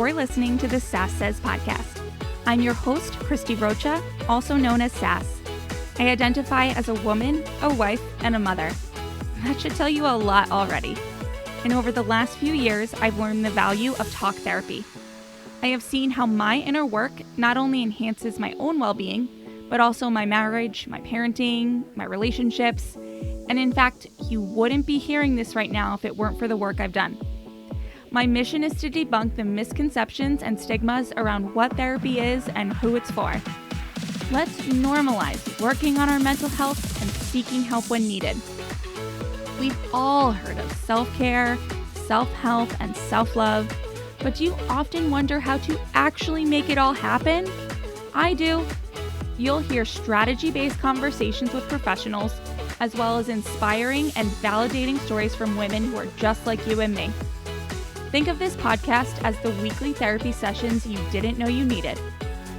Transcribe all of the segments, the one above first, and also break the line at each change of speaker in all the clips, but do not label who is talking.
You're listening to the Sass Says podcast. I'm your host, Christie, also known as Sass. I identify as a woman, a wife, and a mother. That should tell you a lot already. And over the last few years, I've learned the value of talk therapy. I have seen how my inner work not only enhances my own well-being, but also my marriage, my parenting, my relationships. And in fact, you wouldn't be hearing this right now if it weren't for the work I've done. My mission is to debunk the misconceptions and stigmas around what therapy is and who it's for. Let's normalize working on our mental health and seeking help when needed. We've all heard of self-care, self-help, and self-love, but do you often wonder how to actually make it all happen? I do. You'll hear strategy-based conversations with professionals, as well as inspiring and validating stories from women who are just like you and me. Think of this podcast as the weekly therapy sessions you didn't know you needed,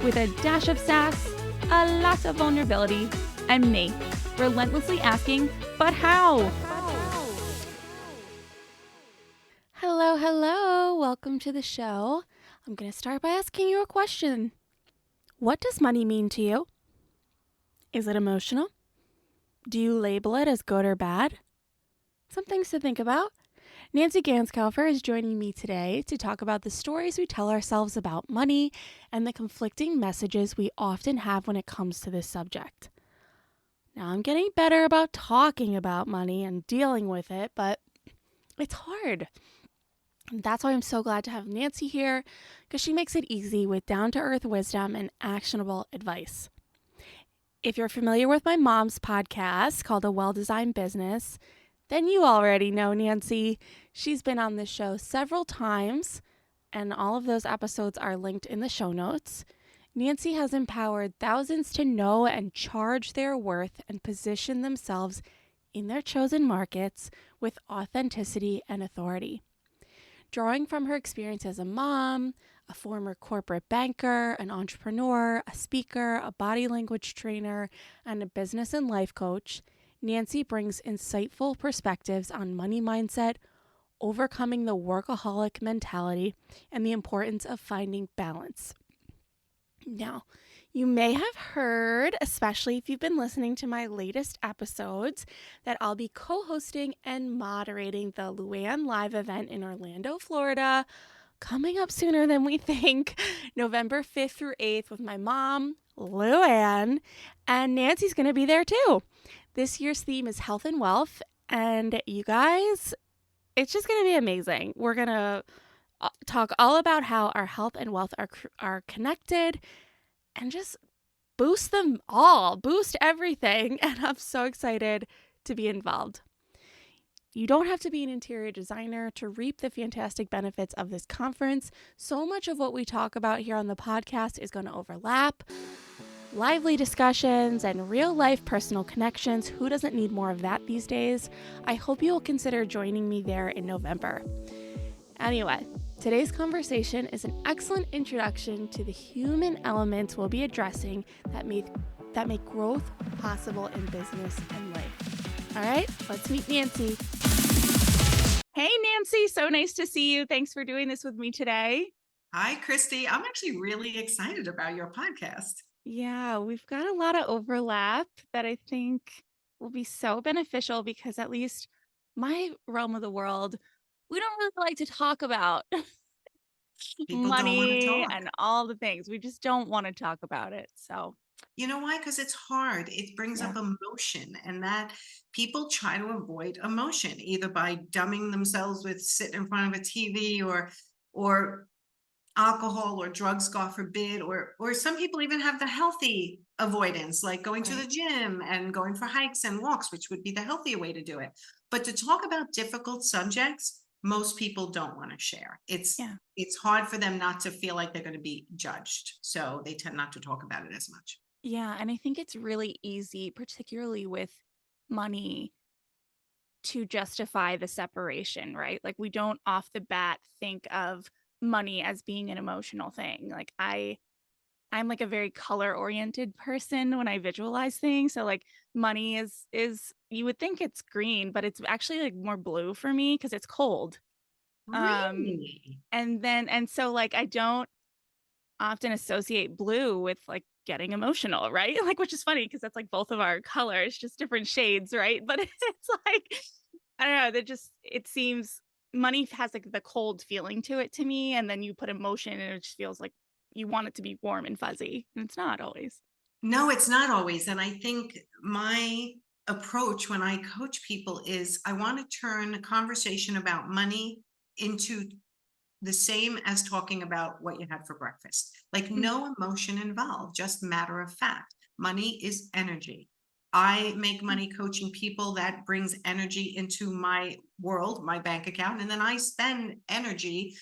with a dash of sass, a lot of vulnerability, and me, relentlessly asking, but how? Hello, welcome to the show. I'm going to start by asking you a question. What does money mean to you? Is it emotional? Do you label it as good or bad? Some things to think about. Nancy Ganzekaufer is joining me today to talk about the stories we tell ourselves about money and the conflicting messages we often have when it comes to this subject. Now, I'm getting better about talking about money and dealing with it, but it's hard. And that's why I'm so glad to have Nancy here, because she makes it easy with down-to-earth wisdom and actionable advice. If you're familiar with my mom's podcast called A Well-Designed Business, then you already know Nancy. She's been on this show several times, and all of those episodes are linked in the show notes. Nancy has empowered thousands to know and charge their worth and position themselves in their chosen markets with authenticity and authority. Drawing from her experience as a mom, a former corporate banker, an entrepreneur, a speaker, a body language trainer, and a business and life coach, Nancy brings insightful perspectives on money mindset, overcoming the workaholic mentality, and the importance of finding balance. Now, you may have heard, especially if you've been listening to my latest episodes, that I'll be co-hosting and moderating the Luann Live event in Orlando, Florida, coming up sooner than we think, November 5th through 8th with my mom, Luann, and Nancy's going to be there too. This year's theme is health and wealth, and you guys, it's just going to be amazing. We're going to talk all about how our health and wealth are connected and just boost them all, boost everything, and I'm so excited to be involved. You don't have to be an interior designer to reap the fantastic benefits of this conference. So much of what we talk about here on the podcast is going to overlap. Lively discussions and real-life personal connections. Who doesn't need more of that these days? I hope you'll consider joining me there in November. Anyway, today's conversation is an excellent introduction to the human elements we'll be addressing that make growth possible in business and life. All right, let's meet Nancy. Hey, Nancy, so nice to see you. Thanks for doing this with me today.
Hi, Christy. I'm actually really excited about your podcast.
Yeah, we've got a lot of overlap that I think will be so beneficial because at least my realm of the world, we don't really like to talk about
People don't want to
money
talk.
and all the things. We just don't want to talk about it. So,
You know why? Because it's hard. It brings up emotion, and that people try to avoid emotion either by dumbing themselves with sitting in front of a TV or alcohol or drugs, God forbid, or some people even have the healthy avoidance, like going to the gym and going for hikes and walks, which would be the healthier way to do it. But to talk about difficult subjects, most people don't want to share. It's hard for them not to feel like they're going to be judged. So they tend not to talk about it as much.
Yeah, and I think it's really easy, particularly with money, to justify the separation, right? Like we don't off the bat think of money as being an emotional thing. Like I'm like a very color oriented person when I visualize things. So like money is you would think it's green, but it's actually like more blue for me because it's cold. Um,
Really?
and so, like, I don't often associate blue with, like, getting emotional, right? Like, which is funny because that's, like, both of our colors, just different shades, right? But it's like, I don't know, that just it seems money has, like, the cold feeling to it to me, and then you put emotion, and it just feels like you want it to be warm and fuzzy, and it's not always.
No, it's not always. And I think my approach when I coach people is I want to turn a conversation about money into the same as talking about what you had for breakfast. Like
Mm,
no emotion involved, just matter of fact. Money is energy. I make
mm,
money coaching people that brings energy into my world, my bank account, and then I spend energy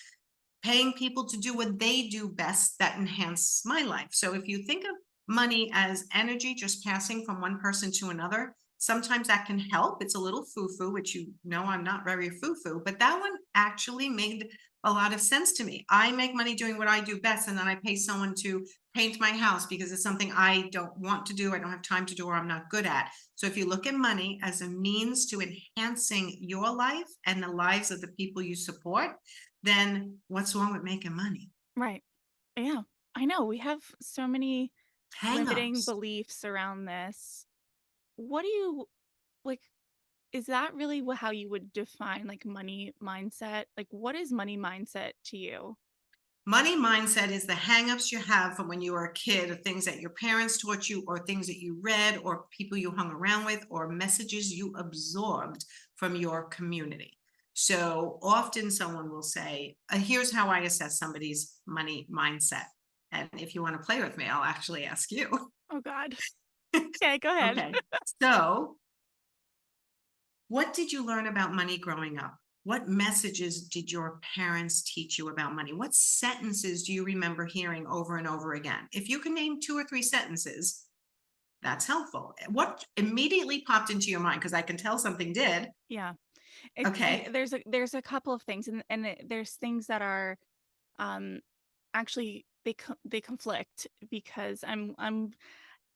paying people to do what they do best that enhance my life. So if you think of money as energy just passing from one person to another, sometimes that can help. It's a little foo-foo, which you know I'm not very foo-foo, but that one actually made a lot of sense to me. I make money doing what I do best, and then I pay someone to paint my house because it's something I don't want to do, I don't have time to do, or I'm not good at. So if you look at money as a means to enhancing your life and the lives of the people you support, then what's wrong with making money?
right. Yeah, I know, we have so many limiting
Hang-ups.
beliefs around this. What do you like, is that really how you would define, like, money mindset? Like, what is money mindset to you?
Money mindset is the hang-ups you have from when you were a kid, of things that your parents taught you, or things that you read, or people you hung around with, or messages you absorbed from your community. So often someone will say, here's how I assess somebody's money mindset. And if you want to play with me, I'll actually ask you.
Oh god. Okay, go ahead.
Okay. So what did you learn about money growing up? What messages did your parents teach you about money? What sentences do you remember hearing over and over again? If you can name two or three sentences, that's helpful. What immediately popped into your mind? Because I can tell something did.
Yeah.
Okay.
There's a couple of things, there's things that are, um, actually they conflict because I'm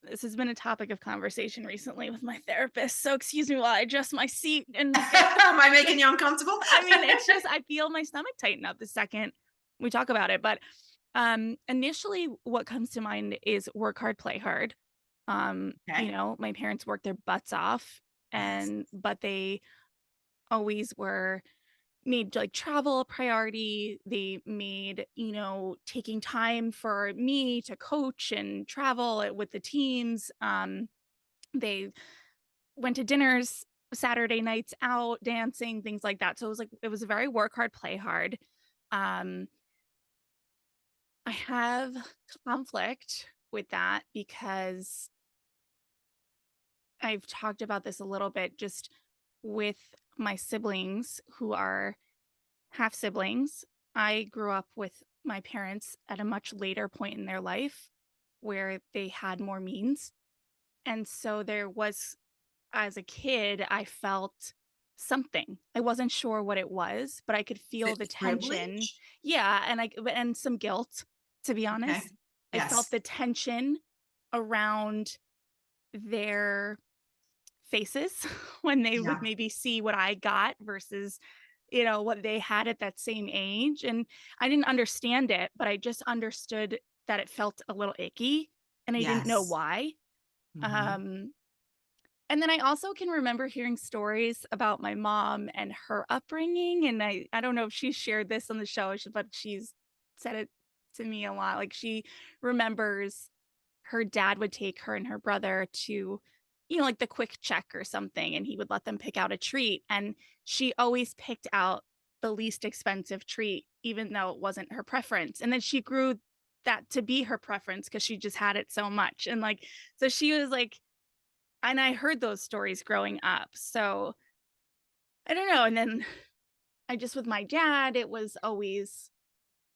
this has been a topic of conversation recently with my therapist, so excuse me while I adjust my seat and get
Am I making you uncomfortable?
I mean, it's just I feel my stomach tighten up the second we talk about it, but, initially, what comes to mind is work hard, play hard.
Okay.
My parents worked their butts off,
Yes.
but they always made, like, travel a priority. They made, taking time for me to coach and travel with the teams. They went to dinners, Saturday nights out, dancing, things like that. So it was a very work hard, play hard. Um, I have conflict with that because I've talked about this a little bit just with my siblings who are half siblings. I grew up with my parents at a much later point in their life where they had more means. And so there was, as a kid, I felt something. I wasn't sure what it was, but I could
Is
feel
it
the tension.
privilege?
Yeah, and some guilt, to be
Okay.
honest. I felt
Yes.
the tension around their faces when they would
Yeah.
maybe see what I got versus, what they had at that same age, and I didn't understand it, but I just understood that it felt a little icky, and I didn't know
Yes.
why.
Mhm.
Um, and then I also can remember hearing stories about my mom and her upbringing, and I don't know if she shared this on the show, but she's said it to me a lot, like, she remembers her dad would take her and her brother to, like the quick check or something, and he would let them pick out a treat. And she always picked out the least expensive treat, even though it wasn't her preference. And then she grew that to be her preference because she just had it so much. And like, so she was like, and I heard those stories growing up. So I don't know. And then I just, with my dad, it was always,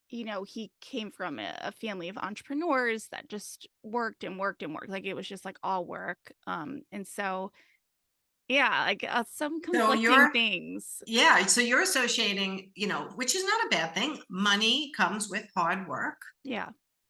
he came from a family of entrepreneurs that just worked and worked and worked. Like it was just like all work. And so, yeah, like some
So
conflicting
you're
things.
Yeah, so you're associating, which is not a bad thing. Money comes with hard work,
Yeah.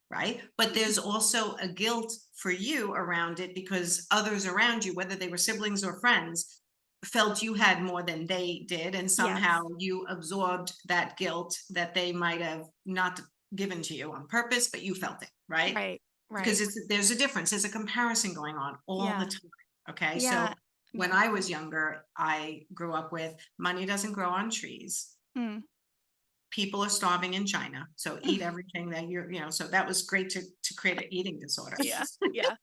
right? But there's also a guilt for you around it because others around you, whether they were siblings or friends, felt you had more than they did, and somehow
Yes.
you absorbed that guilt that they might have not given to you on purpose, but you felt it, right?
Right.
Because
Right.
there's a difference. There's a comparison going on all the
Yeah.
time. Okay. So
Yeah.
when
Yeah.
I was younger, I grew up with money doesn't grow on trees.
Mm.
People are starving in China. So eat everything that so that was great to create an eating disorder.
Yeah. Yeah.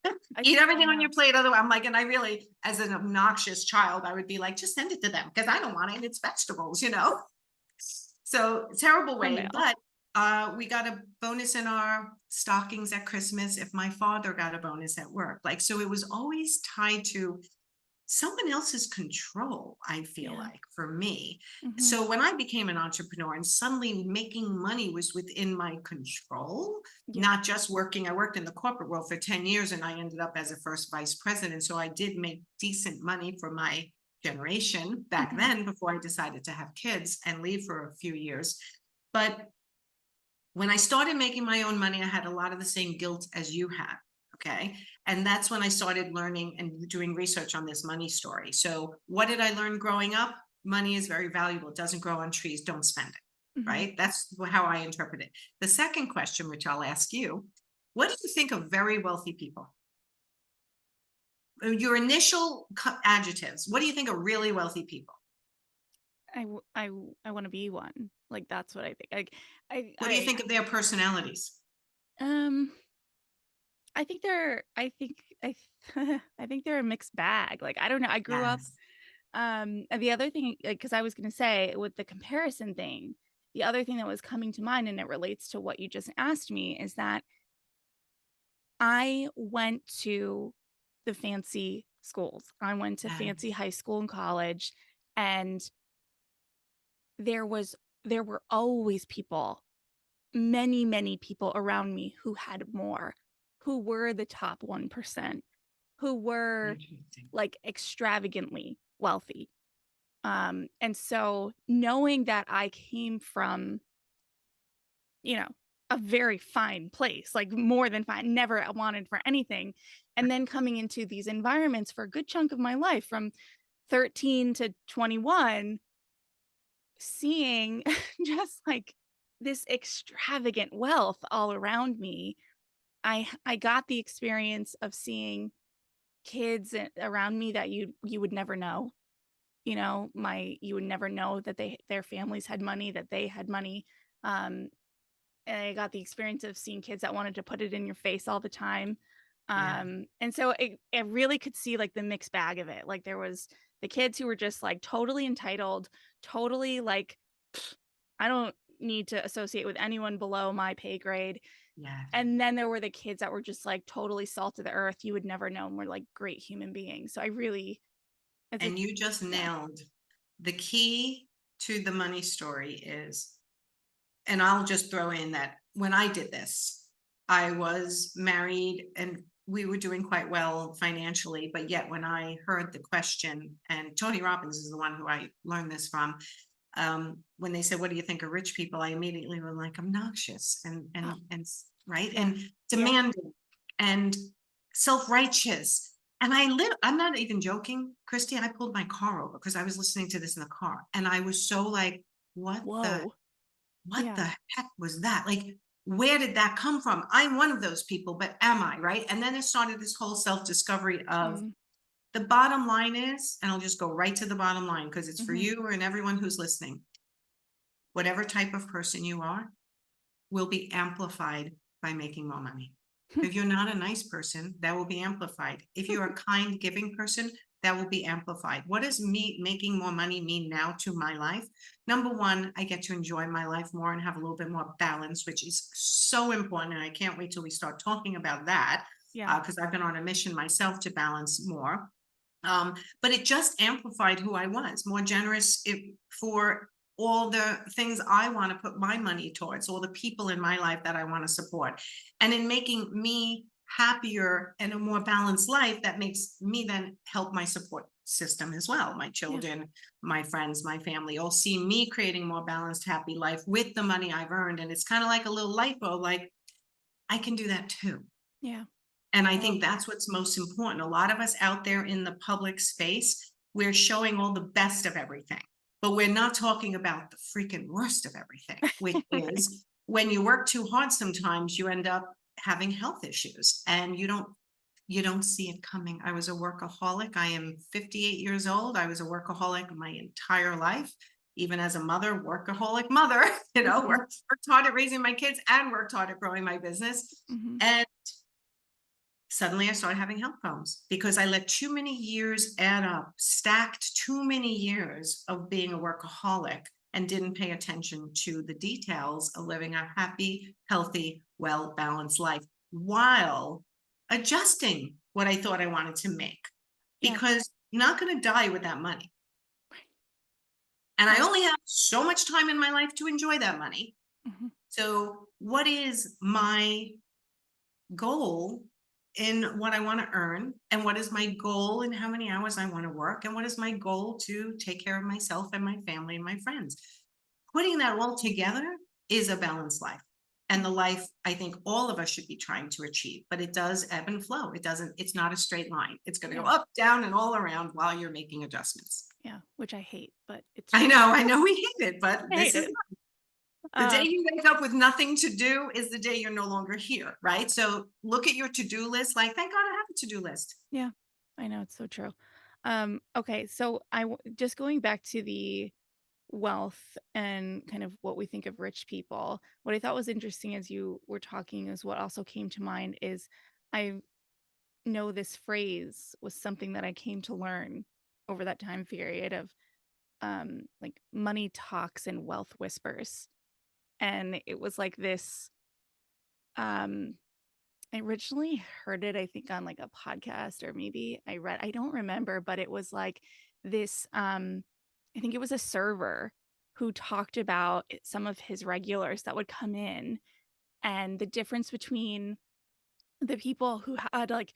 Eat
I
everything on your
know.
plate. Otherwise, I'm like, and I really, as an obnoxious child, I would be like, just send it to them because I don't want it. It's vegetables. So terrible
I
way,
know.
but we got a bonus in our stockings at Christmas if my father got a bonus at work. Like, so it was always tied to someone else's control, I feel
Yeah.
like, for me.
Hmm.
So when I became an entrepreneur and suddenly making money was within my control,
Yeah.
not just working, I worked in the corporate world for 10 years and I ended up as a first vice president. So I did make decent money for my generation back
Hmm.
then before I decided to have kids and leave for a few years. But when I started making my own money, I had a lot of the same guilt as you had. Okay. And that's when I started learning and doing research on this money story. So, what did I learn growing up? Money is very valuable. It doesn't grow on trees. Don't spend it.
Hmm.
Right. That's how I interpret it. The second question, which I'll ask you, what do you think of very wealthy people? Your initial adjectives. What do you think of really wealthy people?
I want to be one. Like that's what I think. Like
What do you think of their personalities?
um I think I think they're a mixed bag. Like I don't know. I grew up
Yes.
and the other thing, because I was going to say with the comparison thing, the other thing that was coming to mind, and it relates to what you just asked me, is that I went to the fancy schools. I went to fancy
Yes.
high school and college, and there was there were always people, many people around me who had more, who were the top 1%, who were
Interesting.
like extravagantly wealthy. And so knowing that I came from, you know, a very fine place, like more than fine, never wanted for anything. And then coming into these environments for a good chunk of my life from 13 to 21, seeing just like this extravagant wealth all around me. I got the experience of seeing kids around me that you would never know. You would never know that their families had money, that they had money. Um, and I got the experience of seeing kids that wanted to put it in your face all the time.
Yeah.
And so it really could see like the mixed bag of it. Like there was the kids who were just like totally entitled, totally like, "Pfft, I don't need to associate with anyone below my pay grade."
Yes.
And then there were the kids that were just like totally salt of the earth. You would never know, and were like great human beings. So I really, it's a,
And you just
yeah.
nailed the key to the money story is, and I'll just throw in that when I did this, I was married and we were doing quite well financially. But yet, when I heard the question, and Tony Robbins is the one who I learned this from, when they said, "What do you think of rich people?" I immediately was like obnoxious
Oh,
and right
yeah.
and
Yeah.
demanding and self-righteous. And I'm not even joking, Christy. I pulled my car over because I was listening to this in the car. And I was so like, what the
Whoa.
what
Yeah.
the heck was that? Like, where did that come from? I'm one of those people, but am I? Right. And then it started this whole self-discovery of
Mm,
the bottom line is, and I'll just go right to the bottom line because it's for
mhm.
you and everyone who's listening. Whatever type of person you are will be amplified by making more money. If you're not a nice person, that will be amplified. If you're a kind, giving person, that will be amplified. What does me making more money mean now to my life? Number one, I get to enjoy my life more and have a little bit more balance, which is so important. And I can't wait till we start talking about that
Yeah.
because I've been on a mission myself to balance more. But it just amplified who I was, more generous for all the things I want to put my money towards, all the people in my life that I want to support. And in making me happier and a more balanced life, that makes me then help my support system as well. My
Yeah.
children, my friends, my family all see me creating more balanced, happy life with the money I've earned. And it's kind of like a little light bulb, like I can do that too.
Yeah.
And I
I love
think
that.
that's what's most important. A lot of us out there in the public space, we're showing all the best of everything, but we're not talking about the freaking worst of everything, which
Right.
is when you work too hard, sometimes you end up having health issues and you don't see it coming. I was a workaholic. I am 58 years old. I was a workaholic my entire life, even as a mother, workaholic mother,
Mhm.
worked hard at raising my kids and worked hard at growing my business.
Mhm.
And suddenly I started having health problems because I let too many years add up, stacked too many years of being a workaholic and didn't pay attention to the details of living a happy, healthy, well-balanced life while adjusting what I thought I wanted to make.
Yeah.
Because you're not going to die with that money. And I
Right.
only have so much time in my life to enjoy that money.
Mhm.
So, what is my goal in what I want to earn, and what is my goal in how many hours I want to work, and what is my goal to take care of myself and my family and my friends. Putting that all together is a balanced life. And the life I think all of us should be trying to achieve, but it does ebb and flow. It's not a straight line. It's going to go
Yeah.
up, down, and all around while you're making adjustments.
Yeah. Which I hate, but it's true.
I know we hate it, but
I hate
this is
it.
the day
Uh,
you wake up with nothing to do is the day you're no longer here, right? So look at your to-do list. Like, thank God I have a to-do list.
yeah. I know it's so true. Okay, so just going back to the wealth and kind of what we think of rich people. What I thought was interesting as you were talking is what also came to mind is I know this phrase was something that I came to learn over that time period of like money talks and wealth whispers. And it was like this um I originally heard it I think on like a podcast or maybe I don't remember, but it was like this I think it was a server who talked about some of his regulars that would come in and the difference between the people who had like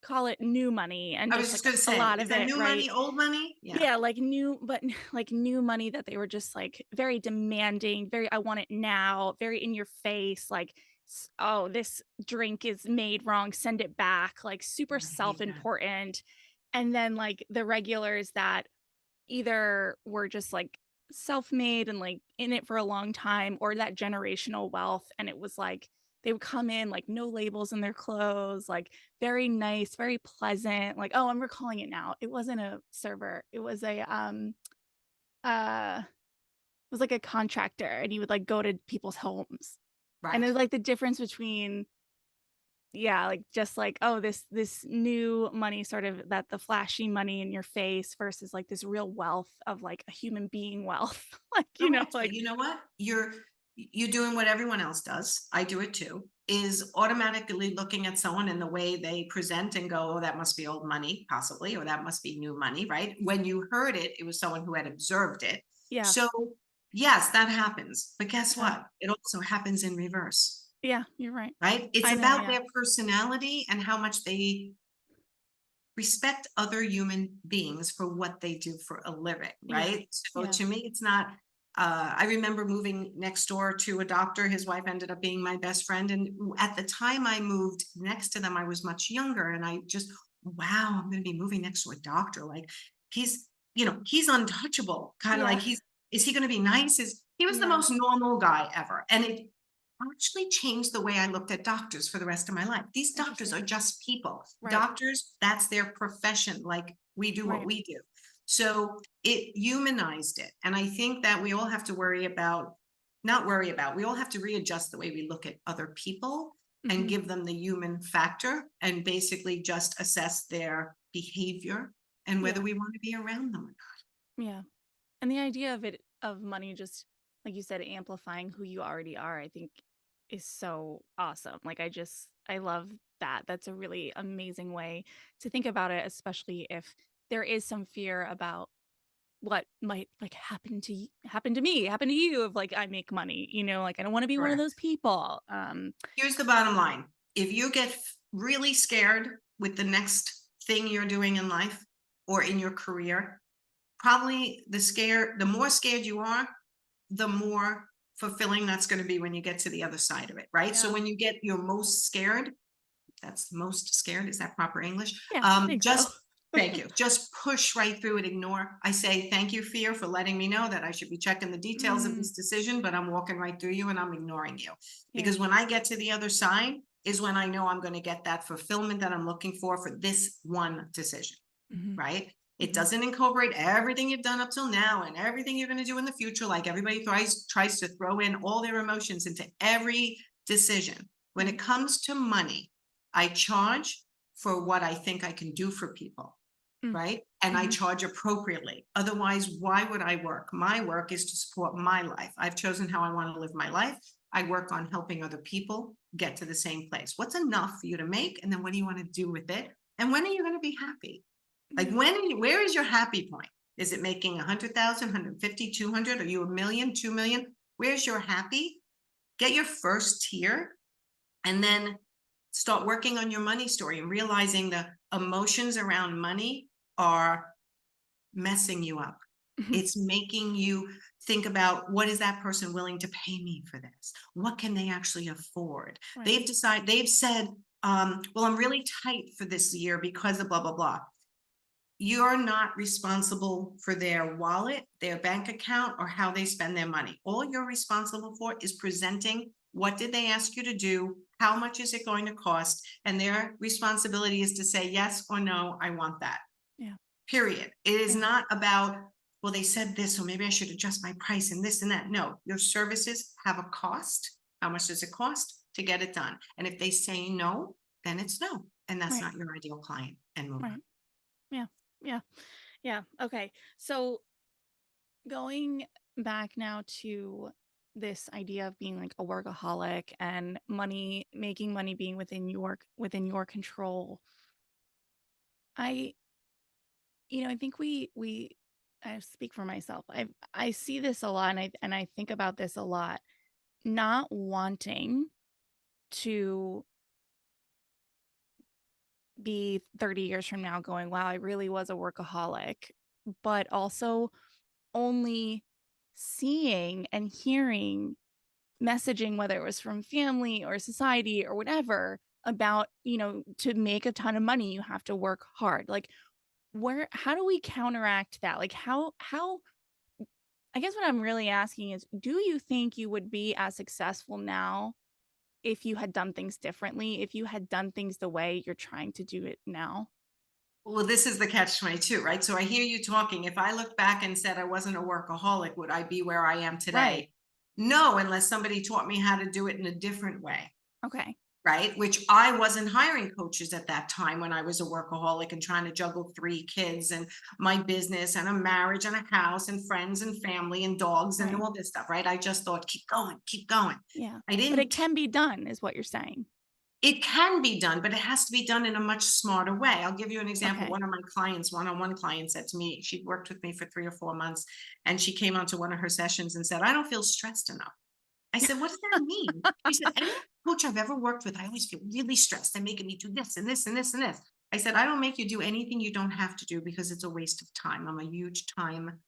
call it new money and
I was
just
just
like
going to
a
say,
lot
is
of
that
it,
new
right?
money, old money? Yeah.
Yeah, like new, but like new money that they were just like very demanding, very, I want it now, very in your face, like, oh, this drink is made wrong, send it back, like super
I hate
self
that.
important. And then like the regulars that either were just like self-made and like in it for a long time or that generational wealth and it was like they would come in like no labels in their clothes like very nice very pleasant like oh I'm recalling it now it wasn't a server it was a it was like a contractor and he would like go to people's homes and it
Right.
was like the difference between yeah, like, just like, oh, this new money sort of that the flashy money in your face versus, like, this real wealth of, like, a human being wealth. Like,
Correct. But
like
you know what? You're doing what everyone else does. I do it too. Is automatically looking at someone in the way they present and go, oh, that must be old money, possibly, or that must be new money, right? When you heard it, it was someone who had observed it.
yeah,
So yes, that happens. But guess
yeah,
what? It also happens in reverse,
yeah, you're right.
right? It's
I know,
about
yeah,
their personality and how much they respect other human beings for what they do for a living,
yeah,
right? So
yeah,
to me, it's not. I remember moving next door to a doctor. His wife ended up being my best friend, and at the time I moved next to them, I was much younger, and I just, wow, I'm going to be moving next to a doctor. Like he's, he's untouchable. Kind of
yeah,
like is he going to be nice? He was the
yeah,
most normal guy ever, and it actually changed the way I looked at doctors for the rest of my life. These doctors
interesting.
are just people.
Right,
Doctors, that's their profession. Like we do what
right,
we do. So it humanized it. And I think that we all have to not worry about, we all have to readjust the way we look at other people and
mhm,
give them the human factor and basically just assess their behavior and whether
yeah,
we want to be around them or
yeah. And the idea of it of money just like you said, amplifying who you already are, I think is so awesome. Like I love that. That's a really amazing way to think about it, especially if there is some fear about what might like happen to me, happen to you if like I make money, like I don't want to be
not.
one of those
Correct.
people.
Here's the bottom line. If you get really scared with the next thing you're doing in life or in your career, probably the more scared you are, the more fulfilling that's going to be when you get to the other side of it, right? So
Yeah.
when you get your most scared, that's most scared, is that proper English?
Yeah, I think
Just
so.
Thank you. Just push right through it, ignore. I say, thank you, fear, for letting me know that I should be checking the details of
Mm,
this decision, but I'm walking right through you and I'm ignoring you.
yeah.
Because when I get to the other side is when I know I'm going to get that fulfillment that I'm looking for this one decision,
Hmm.
right? It
Hmm.
doesn't incorporate everything you've done up till now and everything you're going to do in the future. Like everybody tries to throw in all their emotions into every decision. When it
Right.
comes to money, I charge for what I think I can do for people,
Mm.
right? And I
Hmm.
charge appropriately. Otherwise, why would I work? My work is to support my life. I've chosen how I want to live my life. I work on helping other people get to the same place. What's enough for you to make? And then what do you want to do with it? And when are you going to be happy? Like
Yeah.
where is your happy point? Is it making 100,000, 150, 200? Are you a million, 2 million? Where's your happy? Get your first tier and then start working on your money story and realizing the emotions around money are messing you up. It's making you think about, what is that person willing to pay me for this? What can they actually afford?
Right.
They've said, well, I'm really tight for this year because of blah, blah, blah. You're not responsible for their wallet, their bank account, or how they spend their money. All you're responsible for is presenting what did they ask you to do, how much is it going to cost, and their responsibility is to say yes or no, I want that.
Yeah.
Period. It is
Yeah.
not about, well, they said this, so maybe I should adjust my price and this and that. No, your services have a cost. How much does it cost to get it done? And if they say no, then it's no. And that's
Right.
not your ideal client, and move
Right.
on.
Yeah. Yeah. Yeah. Okay. So going back now to this idea of being like a workaholic and money, making money being within your control. I I think we I speak for myself. I see this a lot, and I think about this a lot. Not wanting to be 30 years from now going, wow, I really was a workaholic, but also only seeing and hearing messaging, whether it was from family or society or whatever, about, to make a ton of money, you have to work hard. Like, how do we counteract that? Like, how, I guess what I'm really asking is, do you think you would be as successful now if you had done things differently, if you had done things the way you're trying to do it now?
Well, this is the catch 22, right? So I hear you talking. If I look back and said I wasn't a workaholic, would I be where I am
Right.
today? No, unless somebody taught me how to do it in a different way,
Okay.
right? Which I wasn't hiring coaches at that time when I was a workaholic and trying to juggle 3 kids and my business and a marriage and a house and friends and family and dogs and
Right.
all this stuff, right? I just thought, keep going, keep going.
Yeah.
I
But it
didn't
can be done, is what you're saying.
It can be done, but it has to be done in a much smarter way. I'll give you an example.
Okay.
One of my clients, one-on-one client, said to me, she'd worked with me for 3 or 4 months, and she came onto one of her sessions and said, I don't feel stressed enough. I said, what does that mean? She said, any coach I've ever worked with, I always feel really stressed. They're making me do this and this and this and this. I said, I don't make you do anything you don't have to do because it's a waste of time. I'm a huge time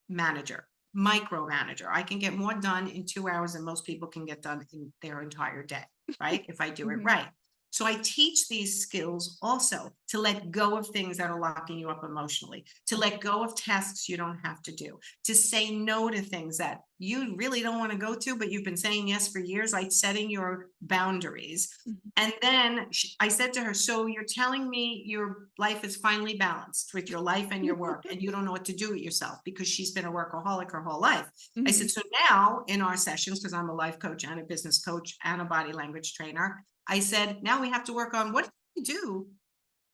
manager, micromanager. I can get more done in 2 hours than most people can get done in their entire day, right? If I do it
Hmm.
right. So I teach these skills also to let go of things that are locking you up emotionally, to let go of tasks you don't have to do, to say no to things that you really don't want to go to, but you've been saying yes for years, like setting your boundaries.
Hmm.
And then I said to her, so you're telling me your life is finally balanced with your life and your work, and you don't know what to do with yourself, because she's been a workaholic her whole life. I
Hmm.
said, so now in our sessions, because I'm a life coach and a business coach and a body language trainer, I said, now we have to work on, what do you do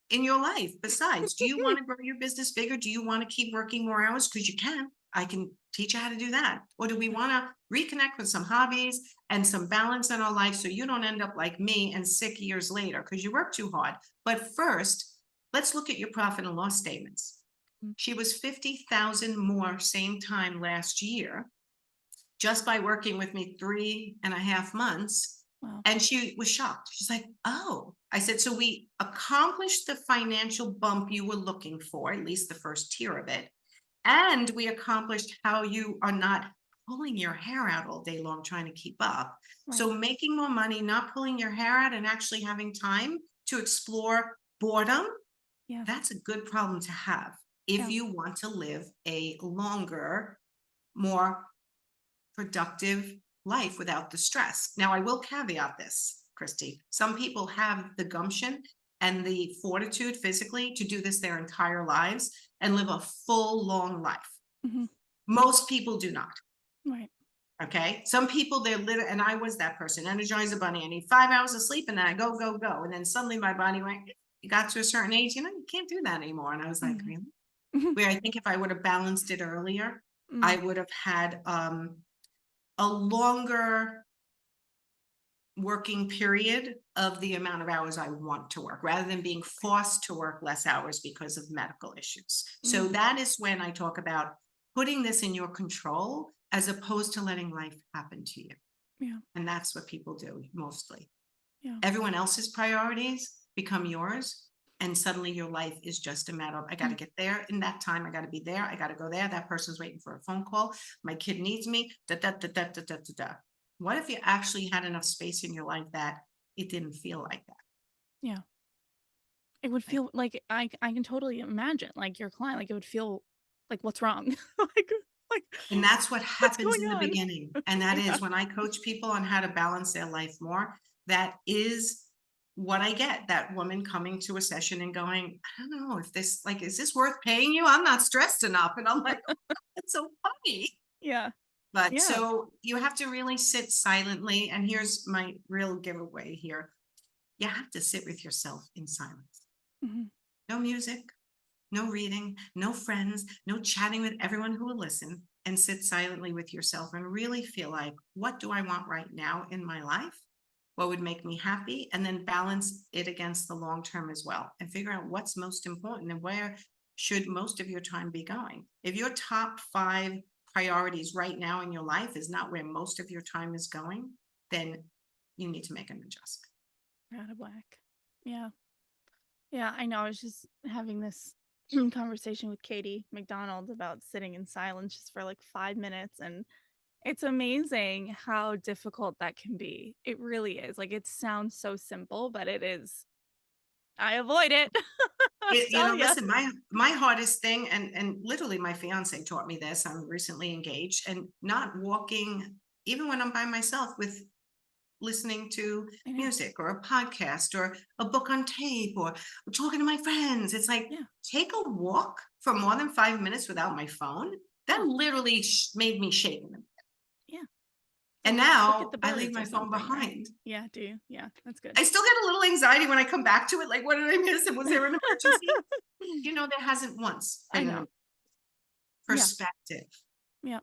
in your life besides? Do you want to grow your business bigger? Do you want to keep working more hours? Because you can. I can teach you how to do that. Or do we want to reconnect with some hobbies and some balance in our life so you don't end up like me and sick years later because you work too hard? But first, let's look at your profit and loss statements. She was 50,000 more same time last year just by working with me 3.5 months.
Wow.
And she was shocked. She's like, oh, I said, so we accomplished the financial bump you were looking for, at least the first tier of it. And we accomplished how you are not pulling your hair out all day long trying to keep up.
Right.
So making more money, not pulling your hair out, and actually having time to explore boredom
Yeah.
That's a good problem to have if
Yeah.
you want to live a longer, more productive life without the stress. Now, I will caveat this, Christy. Some people have the gumption and the fortitude physically to do this their entire lives and live a full, long life.
Hmm.
Most people do not.
Right.
Okay. Some people, they're literally, and I was that person, Energizer Bunny. I need 5 hours of sleep and then I go, go, go. And then suddenly my body went, you got to a certain age, you can't do that anymore. And I was like,
Hmm.
really? Where I think if I would have balanced it earlier, I would have had a longer working period of the amount of hours I want to work rather than being forced to work less hours because of medical issues. So that is when I talk about putting this in your control as opposed to letting life happen to you.
Yeah.
And that's what people do mostly.
Yeah.
Everyone else's priorities become yours. And suddenly your life is just a matter of, I got to get there in that time. I got to be there. I got to go there. That person's waiting for a phone call. My kid needs me. Da, da, da, da, da, da, da, da. What if you actually had enough space in your life that it didn't feel like that?
Yeah. It would feel like I can totally imagine like your client, like it would feel like what's wrong? Like
And that's what
what's
happens
going
in the
on?
beginning. And that
Yeah.
is when I coach people on how to balance their life more, that is what I get. That woman coming to a session and going, I don't know if this, like, is this worth paying you? I'm not stressed enough. And I'm like, oh, that's so funny.
Yeah.
But
Yeah.
so you have to really sit silently. And here's my real giveaway here. You have to sit with yourself in silence.
Hmm.
No music, no reading, no friends, no chatting with everyone who will listen, and sit silently with yourself and really feel like, what do I want right now in my life? What would make me happy? And then balance it against the long term as well and figure out what's most important and where should most of your time be going. If your top 5 priorities right now in your life is not where most of your time is going, then you need to make an adjustment.
You're out of whack. Yeah. Yeah. I know. I was just having this conversation with Katie McDonald about sitting in silence just for like 5 minutes. And it's amazing how difficult that can be. It really is. Like it sounds so simple, but it is. I avoid it. I tell you.
Listen, my hardest thing, and literally my fiance taught me this. I'm recently engaged, and not walking, even when I'm by myself, with listening to
I know.
music or a podcast or a book on tape or talking to my friends. It's like,
Yeah.
take a walk for more than 5 minutes without my phone. That
Yeah.
literally made me shake.
Yeah.
And
Like look at
now
the
I leave
birds or
my phone
something, right?
behind.
Yeah. Do you? Yeah. That's good.
I still get a little anxiety when I come back to it. Like, what did I miss? And was there an emergency? There hasn't once
I
been
know.
an
Yeah.
perspective.
Yeah.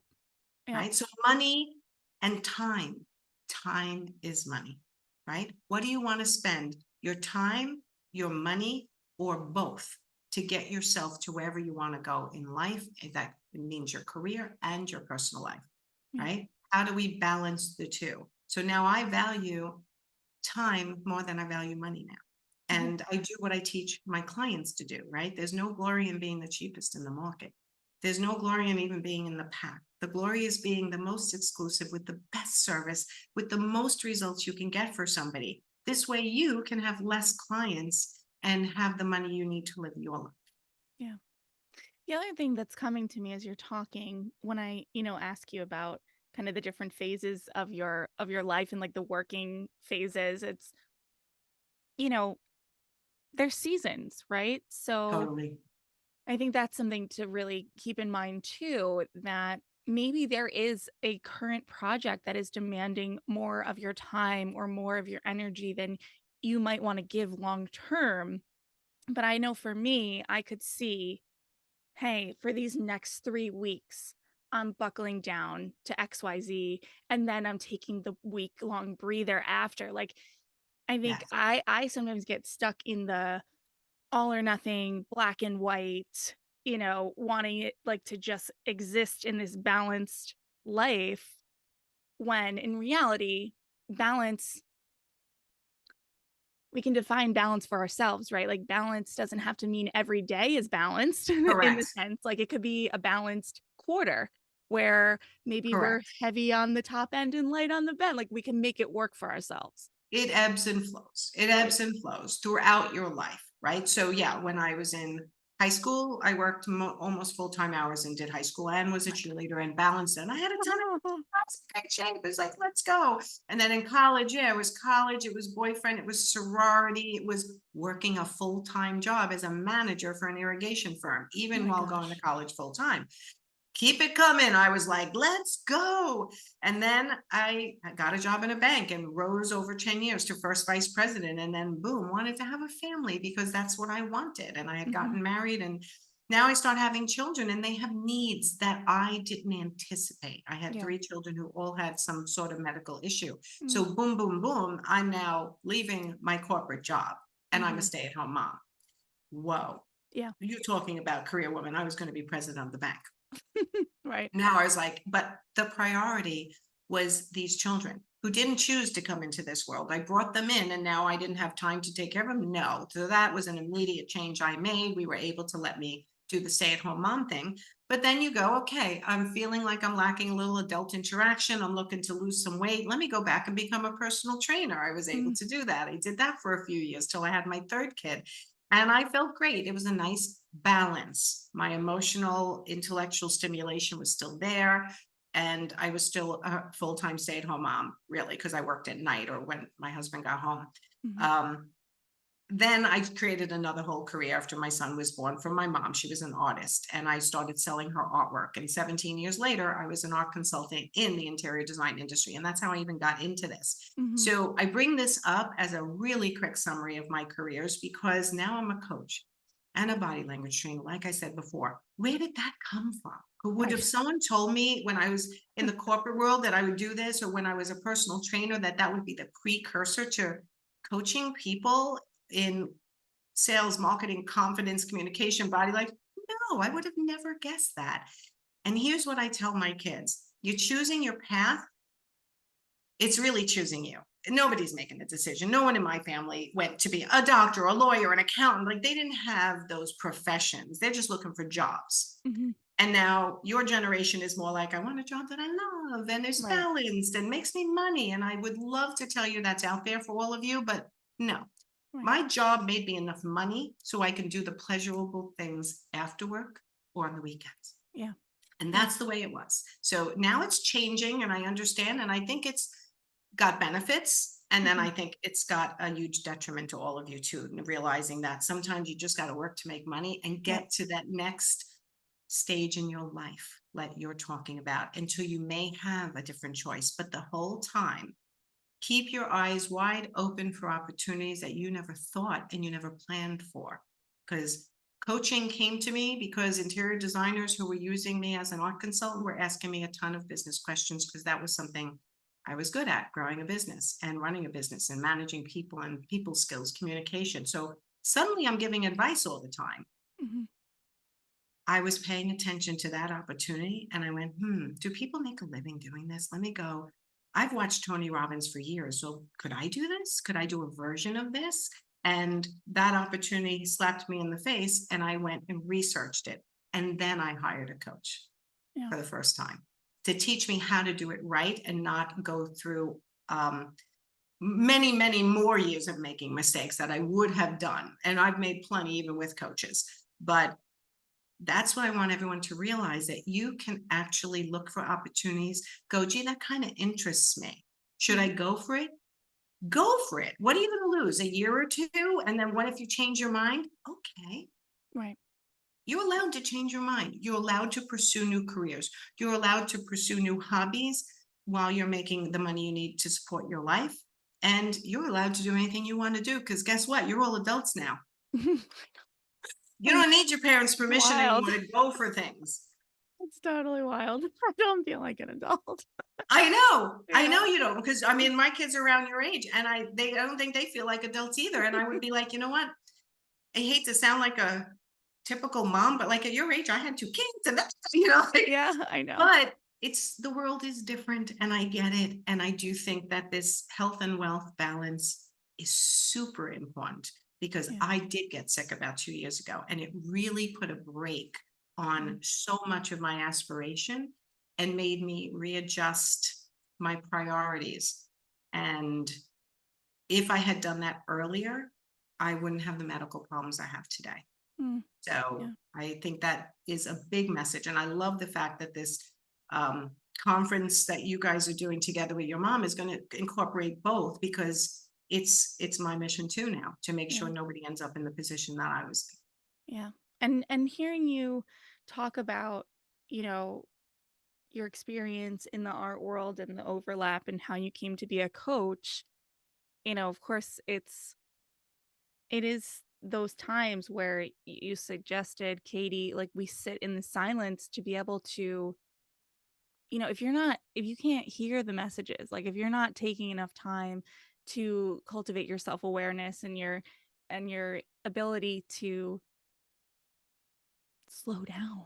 Yeah.
Right? So money and time. Time is money, right? What do you want to spend? Your time, your money, or both to get yourself to wherever you want to go in life? That means your career and your personal life,
Yeah.
right? How do we balance the two? So now I value time more than I value money now. And I do what I teach my clients to do, right? There's no glory in being the cheapest in the market. There's no glory in even being in the pack. The glory is being the most exclusive with the best service, with the most results you can get for somebody. This way you can have less clients and have the money you need to live your life.
Yeah. The other thing that's coming to me as you're talking, when I, ask you about kind of the different phases of your life and like the working phases, it's, you know, there's seasons, right? So
Totally.
I think that's something to really keep in mind too, that maybe there is a current project that is demanding more of your time or more of your energy than you might want to give long term. But I know for me, I could see, hey, for these next 3 weeks, I'm buckling down to XYZ, and then I'm taking the week long breather after. Like, I think
Yes.
I sometimes get stuck in the all or nothing, black and white, wanting it like to just exist in this balanced life when in reality, balance, we can define balance for ourselves, right? Like balance doesn't have to mean every day is balanced in the
Correct.
sense, like it could be a balanced quarter where maybe we're
Correct.
heavy on the top end and light on the bend. Like we can make it work for ourselves.
It ebbs and flows. It
Right.
ebbs and flows throughout your life. right? So yeah, when I was in high school, I worked almost full-time hours and did high school and was a cheerleader and balanced it. And I had a ton of I was in great shape. It was like, let's go. And then in college, yeah, it was college, it was boyfriend, it was sorority, it was working a full-time job as a manager for an irrigation firm,
Oh
even
my
while going to
gosh.
college full-time. Keep it coming. I was like, let's go. And then I got a job in a bank and rose over 10 years to first vice president. And then boom, wanted to have a family because that's what I wanted. And I had
Mm-hmm.
gotten married, and now I start having children and they have needs that I didn't anticipate. I had
Yeah.
3 children who all had some sort of medical issue.
Mm-hmm.
So boom, boom, boom, I'm now leaving my corporate job and I'm a
Mm-hmm.
stay-at-home mom. Whoa.
Yeah.
You're talking about career woman. I was going to be president of the bank.
Right.
Now I was like, but the priority was these children who didn't choose to come into this world. I brought them in and now I didn't have time to take care of them. No. So that was an immediate change I made. We were able to let me do the stay-at-home mom thing. But then you go, okay, I'm feeling like I'm lacking a little adult interaction. I'm looking to lose some weight. Let me go back and become a personal trainer. I was able
Mm-hmm.
to do that. I did that for a few years till I had my third kid. And I felt great. It was a nice balance. My emotional, intellectual stimulation was still there. And I was still a full-time stay-at-home mom, really, because I worked at night or when my husband got home.
Mm-hmm.
Then I created another whole career after my son was born from my mom. She was an artist, and I started selling her artwork. And 17 years later, I was an art consultant in the interior design industry. And that's how I even got into this.
Mm-hmm.
So I bring this up as a really quick summary of my careers because now I'm a coach and a body language trainer. Like I said before, where did that come from? Who would have
Right.
someone told me when I was in the corporate world that I would do this, or when I was a personal trainer, that that would be the precursor to coaching people in sales, marketing, confidence, communication, body life? No, I would have never guessed that. And here's what I tell my kids: you're choosing your path. It's really choosing you. Nobody's making the decision. No one in my family went to be a doctor, a lawyer, an accountant. Like, they didn't have those professions. They're just looking for jobs.
Mm-hmm.
And now your generation is more like, I want a job that I love and is
Right.
balanced and makes me money. And I would love to tell you that's out there for all of you, but no.
Right.
My job made me enough money so I can do the pleasurable things after work or on the weekends.
Yeah.
And
Yeah.
that's the way it was. So now it's changing, and I understand. And I think it's got benefits. And then
Mm-hmm.
I think it's got a huge detriment to all of you too, realizing that sometimes you just got to work to make money and
Yep.
get to that next stage in your life that you're talking about, until you may have a different choice. But the whole time, keep your eyes wide open for opportunities that you never thought and you never planned for. Because coaching came to me because interior designers who were using me as an art consultant were asking me a ton of business questions, because that was something I was good at: growing a business and running a business and managing people and people skills, communication. So suddenly I'm giving advice all the time.
Mm-hmm.
I was paying attention to that opportunity and I went, do people make a living doing this? Let me go. I've watched Tony Robbins for years. So could I do this? Could I do a version of this? And that opportunity slapped me in the face and I went and researched it. And then I hired a coach
Yeah.
for the first time to teach me how to do it right and not go through many, many more years of making mistakes that I would have done. And I've made plenty even with coaches. But that's what I want everyone to realize, that you can actually look for opportunities, go, gee, that kind of interests me. Should I go for it? Go for it. What are you going to lose? A year or two? And then what if you change your mind? Okay.
Right.
You're allowed to change your mind. You're allowed to pursue new careers. You're allowed to pursue new hobbies while you're making the money you need to support your life. And you're allowed to do anything you want to do, because guess what? You're all adults now. You
I know.
don't need your parents' permission
Wild.
anymore to go for things.
It's totally wild. I don't feel like an adult.
I
Yeah.
know you don't, because I mean, my kids are around your age, and I don't think they feel like adults either. And I would be like, you know what? I hate to sound like a typical mom, but like, at your age, I had 2 kids, and that's, like,
Yeah, I know.
but it's, the world is different, and I get it. And I do think that this health and wealth balance is super important, because
Yeah.
I did get sick about 2 years ago, and it really put a brake on so much of my aspiration and made me readjust my priorities. And if I had done that earlier, I wouldn't have the medical problems I have today.
Mm,
So
yeah.
I think that is a big message. And I love the fact that this um, conference that you guys are doing together with your mom is going to incorporate both, because it's my mission too now, to make sure
Yeah.
nobody ends up in the position that I was
Yeah. And hearing you talk about, you know, your experience in the art world and the overlap and how you came to be a coach, of course it is those times where you suggested, Katie, like we sit in the silence to be able to, if you can't hear the messages, like if you're not taking enough time to cultivate your self-awareness and your ability to slow down.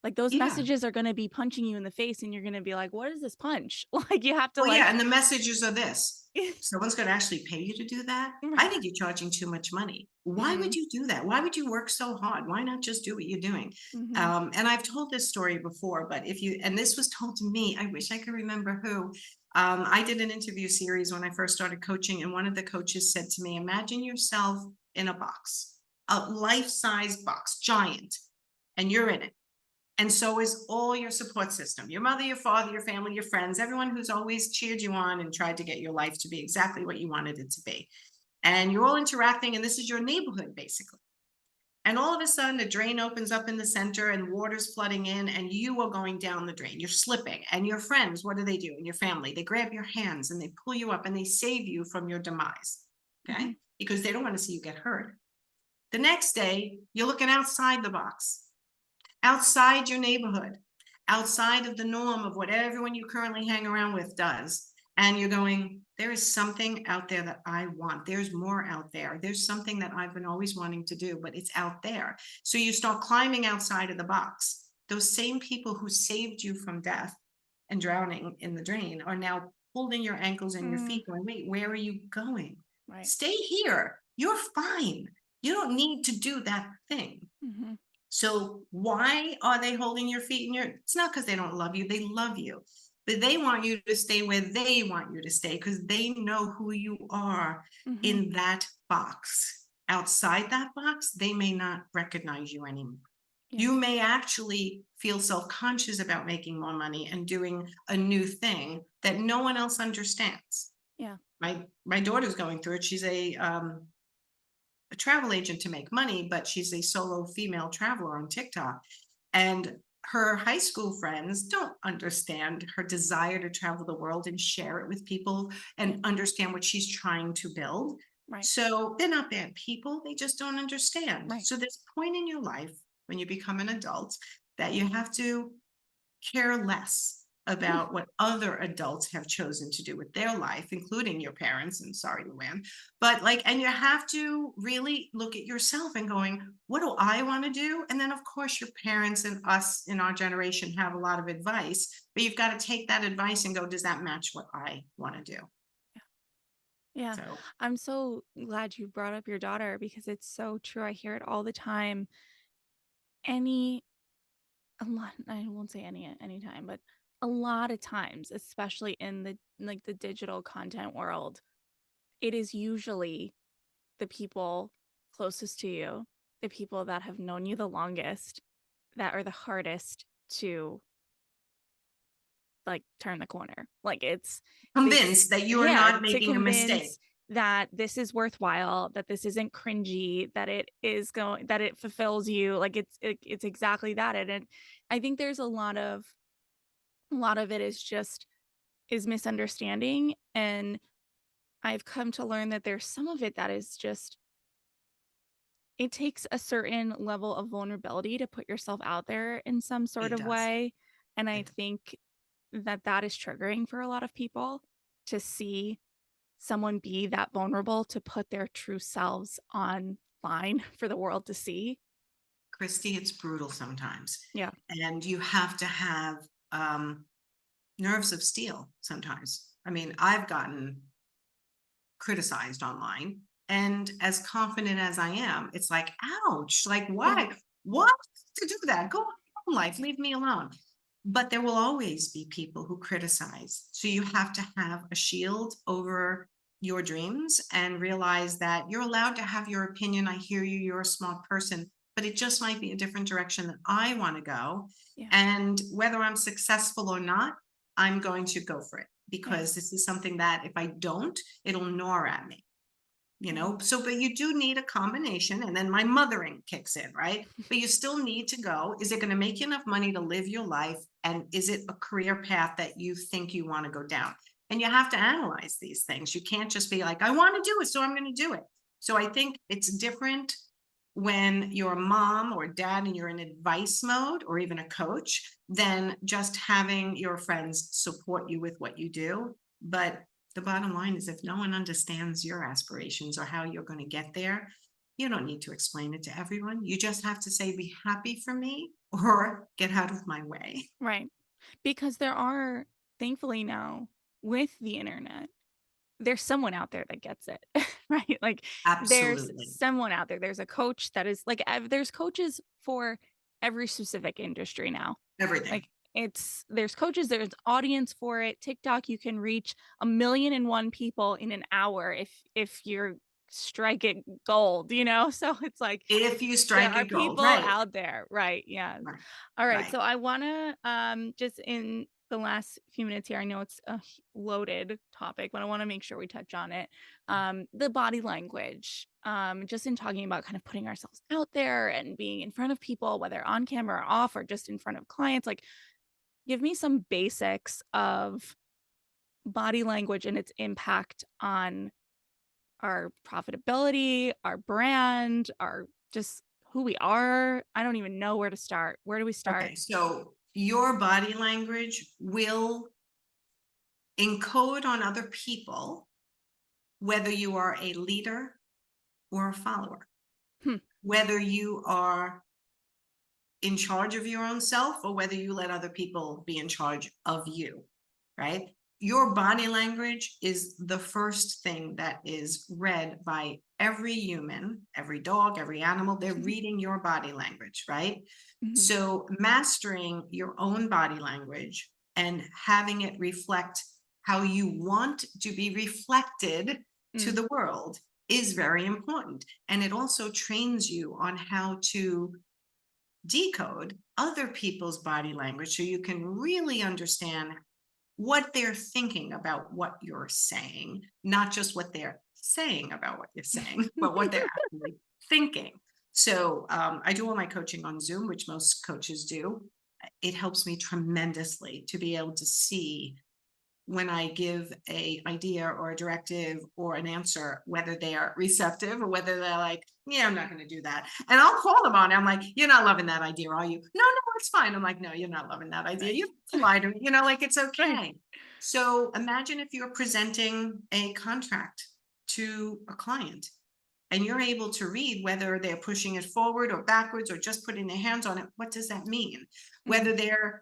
Like those
yeah.
messages are going to be punching you in the face and you're going to be like, what is this punch? Like you have to
Well, yeah,
like,
and the messages are this: someone's going to actually pay you to do that. I think you're charging too much money. Why
hmm
would you do that? Why would you work so hard? Why not just do what you're doing?
hmm
And I've told this story before, but and this was told to me, I wish I could remember who. I did an interview series when I first started coaching, and one of the coaches said to me, imagine yourself in a box, a life-size box, giant, and you're in it. And so is all your support system, your mother, your father, your family, your friends, everyone who's always cheered you on and tried to get your life to be exactly what you wanted it to be. And you're all interacting, and this is your neighborhood, basically. And all of a sudden, a drain opens up in the center and water's flooding in, and you are going down the drain. You're slipping. And your friends, what do? And your family, they grab your hands and they pull you up and they save you from your demise.
hmm
Okay. Because they don't want to see you get hurt. The next day, you're looking outside the box, outside your neighborhood, outside of the norm of what everyone you currently hang around with does. And you're going, there is something out there that I want. There's more out there. There's something that I've been always wanting to do, but it's out there. So you start climbing outside of the box. Those same people who saved you from death and drowning in the drain are now holding your ankles and your
mm,
feet, going, wait, where are you going?
right.
Stay here. You're fine. You don't need to do that thing.
hmm
So why are they holding your feet in your, it's not because they don't love you, they love you. But they want you to stay where they want you to stay, because they know who you are
hmm
in that box. Outside that box, they may not recognize you anymore.
Yeah.
You may actually feel self-conscious about making more money and doing a new thing that no one else understands.
Yeah.
My daughter's going through it. She's a travel agent to make money, but she's a solo female traveler on TikTok. And her high school friends don't understand her desire to travel the world and share it with people
Yeah.
and understand what she's trying to build.
Right.
So they're not bad people, they just don't understand.
Right.
So there's a point in your life when you become an adult that you have to care less
Mm,
about what other adults have chosen to do with their life, including your parents. And sorry, Luann, but like, and you have to really look at yourself and going, what do I want to do? And then, of course, your parents and us in our generation have a lot of advice, but you've got to take that advice and go, does that match what I want to do?
yeah.
So,
I'm so glad you brought up your daughter because it's so true. I hear it all the time. Any a lot I won't say any time, but a lot of times, especially in the digital content world, it is usually the people closest to you, the people that have known you the longest, that are the hardest to like turn the corner. Like it's
convinced that you are
yeah,
not
to
making a mistake.
convince that this is worthwhile, that this isn't cringy, that it fulfills you. Like it's exactly that. And I think there's a lot of it is misunderstanding, and I've come to learn that there's some of it that is just it takes a certain level of vulnerability to put yourself out there in some sort
It
of
does.
way, and I
It,
think that is triggering for a lot of people to see someone be that vulnerable to put their true selves online for the world to see.
Christy, it's brutal sometimes.
Yeah.
And you have to have um, nerves of steel sometimes. I mean, I've gotten criticized online, and as confident as I am, it's like, ouch, like,
Yeah.
why? What to do that? Go on your own life, leave me alone. But there will always be people who criticize. So you have to have a shield over your dreams and realize that you're allowed to have your opinion. I hear you, you're a smart person, but it just might be a different direction that I want to go.
Yeah.
And whether I'm successful or not, I'm going to go for it
Yeah.
because this is something that if I don't, it'll gnaw at me.
Right.
So but you do need a combination, and then my mothering kicks in, right? But you still need to go, is it going to make you enough money to live your life, and is it a career path that you think you want to go down? And you have to analyze these things. You can't just be like, I want to do it, so I'm going to do it. So I think it's different when you're a mom or dad and you're in advice mode or even a coach than just having your friends support you with what you do. But the bottom line is, if no one understands your aspirations or how you're going to get there, you don't need to explain it to everyone. You just have to say, be happy for me or get out of my way.
Right. Because there are, thankfully now, with the internet, there's someone out there that gets it, right? Like there's
Absolutely.
someone out there. There's a coach that is like, there's coaches for every specific industry now.
Everything.
Like there's coaches, there's audience for it. TikTok, you can reach 1,000,001 people in an hour if you're strike it gold, you know? So it's like
If you
there
strike
are
it gold,
people
right.
out there, right? Yeah.
Right.
All right.
Right.
So I want to just in the last few minutes here, I know it's a loaded topic, but I want to make sure we touch on it. The body language. Just in talking about kind of putting ourselves out there and being in front of people, whether on camera or off or just in front of clients, like give me some basics of body language and its impact on our profitability, our brand, our just who we are. I don't even know where to start. Where do we start?
Okay. So your body language will encode on other people, whether you are a leader or a follower,
Hmm.
whether you are in charge of your own self or whether you let other people be in charge of you, right? Your body language is the first thing that is read by every human, every dog, every animal. They're reading your body language, right?
Mhm.
So mastering your own body language and having it reflect how you want to be reflected to
Mm.
the world is very important. And it also trains you on how to decode other people's body language so you can really understand what they're thinking about what you're saying, not just what they're saying about what you're saying, but what they're actually thinking. So I do all my coaching on Zoom, which most coaches do. It helps me tremendously to be able to see when I give a idea or a directive or an answer, whether they are receptive or whether they're like, yeah, I'm not going to do that. And I'll call them on it. I'm like, you're not loving that idea, are you? No, no, it's fine. I'm like, no, you're not loving that idea.
Right.
You have to lie to me, like it's
Right.
okay. So imagine if you're presenting a contract to a client and you're able to read whether they're pushing it forward or backwards or just putting their hands on it. What does that mean?
Mm.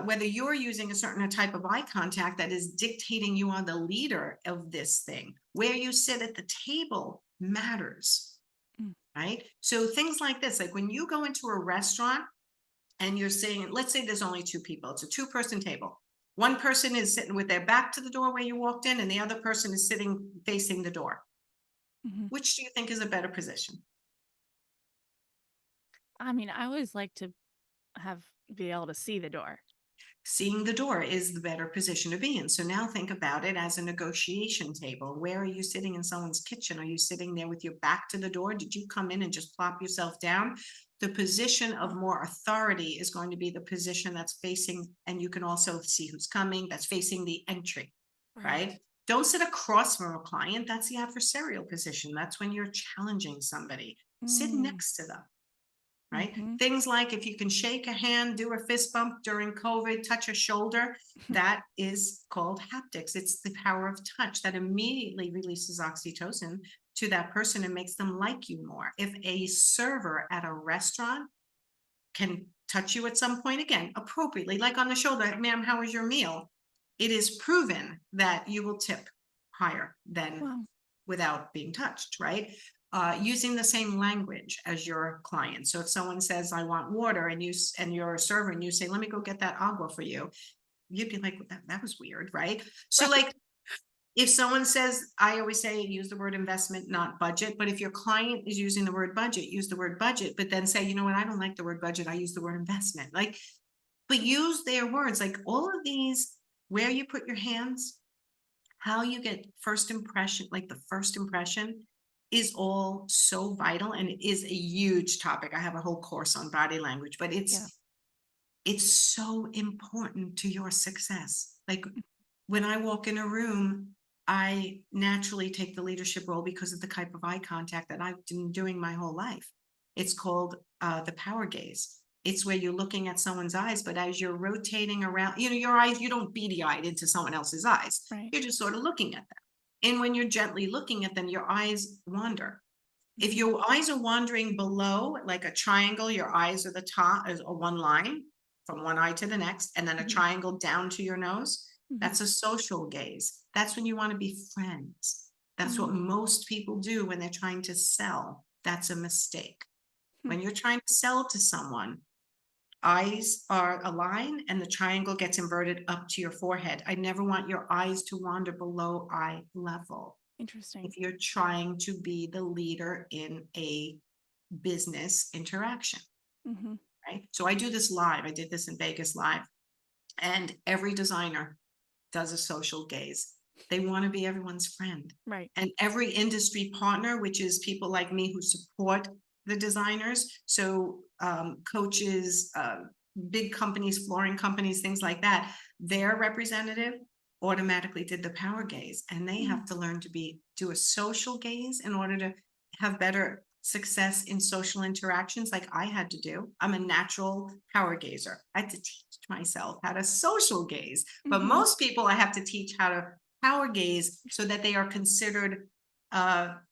Whether you're using a certain type of eye contact that is dictating you are the leader of this thing, where you sit at the table matters,
Mm.
right? So things like this, like when you go into a restaurant and you're saying, let's say there's only two people, it's a two-person table. One person is sitting with their back to the door where you walked in, and the other person is sitting facing the door.
Mhm.
Which do you think is a better position?
I mean, I always like to be able to see the door.
Seeing the door is the better position to be in. So now think about it as a negotiation table. Where are you sitting in someone's kitchen? Are you sitting there with your back to the door? Did you come in and just plop yourself down? The position of more authority is going to be the position that's facing, and you can also see who's coming, that's facing the entry,
Right.
right? Don't sit across from a client. That's the adversarial position. That's when you're challenging somebody. Sit
Mm.
next to them, right?
Mhm.
Things like if you can shake a hand, do a fist bump during COVID, touch a shoulder, that is called haptics. It's the power of touch that immediately releases oxytocin to that person and makes them like you more. If a server at a restaurant can touch you at some point, again, appropriately, like on the shoulder, ma'am, how was your meal? It is proven that you will tip higher than
Wow.
without being touched, right? Using the same language as your client. So if someone says, "I want water," and you're a server and you say, "Let me go get that agua for you," you'd be like, "That was weird," right? So
Right.
like If someone says, I always say use the word investment, not budget. But if your client is using the word budget, use the word budget, but then say, you know what, I don't like the word budget. I use the word investment. Like, but use their words. Like all of these, where you put your hands, how you get first impression, like the first impression is all so vital. And it is a huge topic. I have a whole course on body language, but
Yeah.
it's so important to your success. Like when I walk in a room, I naturally take the leadership role because of the type of eye contact that I've been doing my whole life. It's called the power gaze. It's where you're looking at someone's eyes, but as you're rotating around, your eyes, you don't beady eyed into someone else's eyes.
Right.
You're just sort of looking at them. And when you're gently looking at them, your eyes wander. If your eyes are wandering below, like a triangle, your eyes are the top, is a one line from one eye to the next, and then a triangle down to your nose. That's a social gaze. That's when you want to be friends. That's what most people do when they're trying to sell. That's a mistake. When you're trying to sell to someone, eyes are aligned and the triangle gets inverted up to your forehead. I never want your eyes to wander below eye level.
Interesting.
If you're trying to be the leader in a business interaction, right? So I do this live. I did this in Vegas live, and every designer does a social gaze. They want to be everyone's friend.
Right.
And every industry partner, which is people like me who support the designers. So coaches, big companies, flooring companies, things like that, their representative automatically did the power gaze, and they have to learn to do a social gaze in order to have better success in social interactions like I had to do. I'm a natural power gazer. I had to teach myself how to social gaze, but most people I have to teach how to power gaze so that they are considered